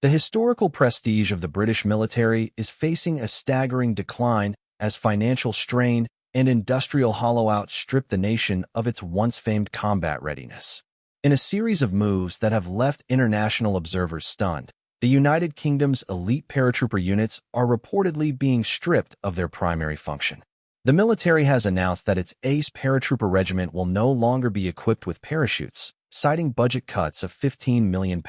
The historical prestige of the British military is facing a staggering decline as financial strain and industrial hollow-out strip the nation of its once famed combat readiness. In a series of moves that have left international observers stunned, the United Kingdom's elite paratrooper units are reportedly being stripped of their primary function. The military has announced that its Ace paratrooper regiment will no longer be equipped with parachutes, citing budget cuts of £15 million.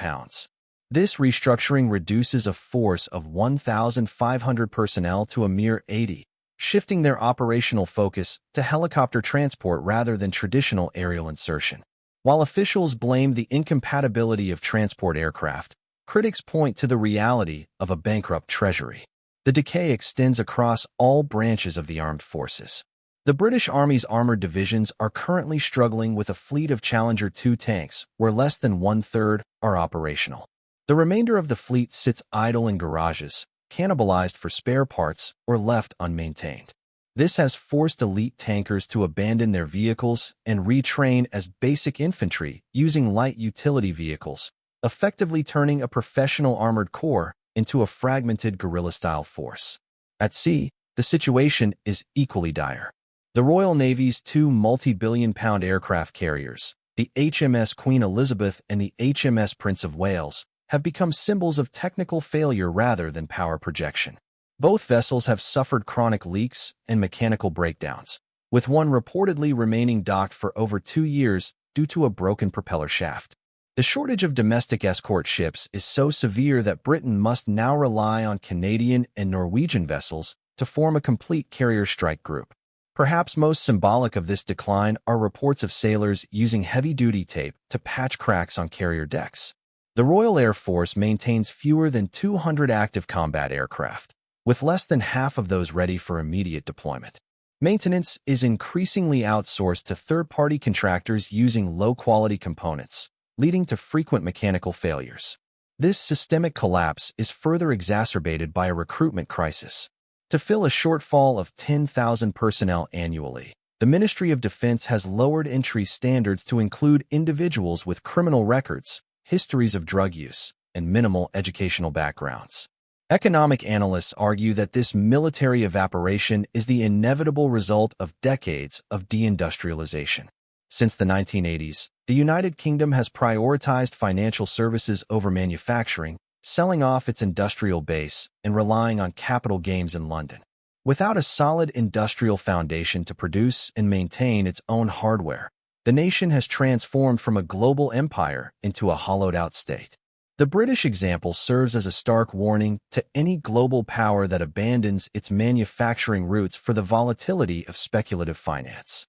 This restructuring reduces a force of 1,500 personnel to a mere 80, shifting their operational focus to helicopter transport rather than traditional aerial insertion. While officials blame the incompatibility of transport aircraft, critics point to the reality of a bankrupt treasury. The decay extends across all branches of the armed forces. The British Army's armored divisions are currently struggling with a fleet of Challenger 2 tanks, where less than one-third are operational. The remainder of the fleet sits idle in garages, cannibalized for spare parts, or left unmaintained. This has forced elite tankers to abandon their vehicles and retrain as basic infantry using light utility vehicles, effectively turning a professional armored corps into a fragmented guerrilla-style force. At sea, the situation is equally dire. The Royal Navy's two multi-billion-pound aircraft carriers, the HMS Queen Elizabeth and the HMS Prince of Wales, have become symbols of technical failure rather than power projection. Both vessels have suffered chronic leaks and mechanical breakdowns, with one reportedly remaining docked for over 2 years due to a broken propeller shaft. The shortage of domestic escort ships is so severe that Britain must now rely on Canadian and Norwegian vessels to form a complete carrier strike group. Perhaps most symbolic of this decline are reports of sailors using heavy-duty tape to patch cracks on carrier decks. The Royal Air Force maintains fewer than 200 active combat aircraft, with less than half of those ready for immediate deployment. Maintenance is increasingly outsourced to third-party contractors using low-quality components, leading to frequent mechanical failures. This systemic collapse is further exacerbated by a recruitment crisis. To fill a shortfall of 10,000 personnel annually, the Ministry of Defense has lowered entry standards to include individuals with criminal records, histories of drug use, and minimal educational backgrounds. Economic analysts argue that this military evaporation is the inevitable result of decades of deindustrialization. Since the 1980s, the United Kingdom has prioritized financial services over manufacturing, selling off its industrial base and relying on capital gains in London. Without a solid industrial foundation to produce and maintain its own hardware, the nation has transformed from a global empire into a hollowed-out state. The British example serves as a stark warning to any global power that abandons its manufacturing roots for the volatility of speculative finance.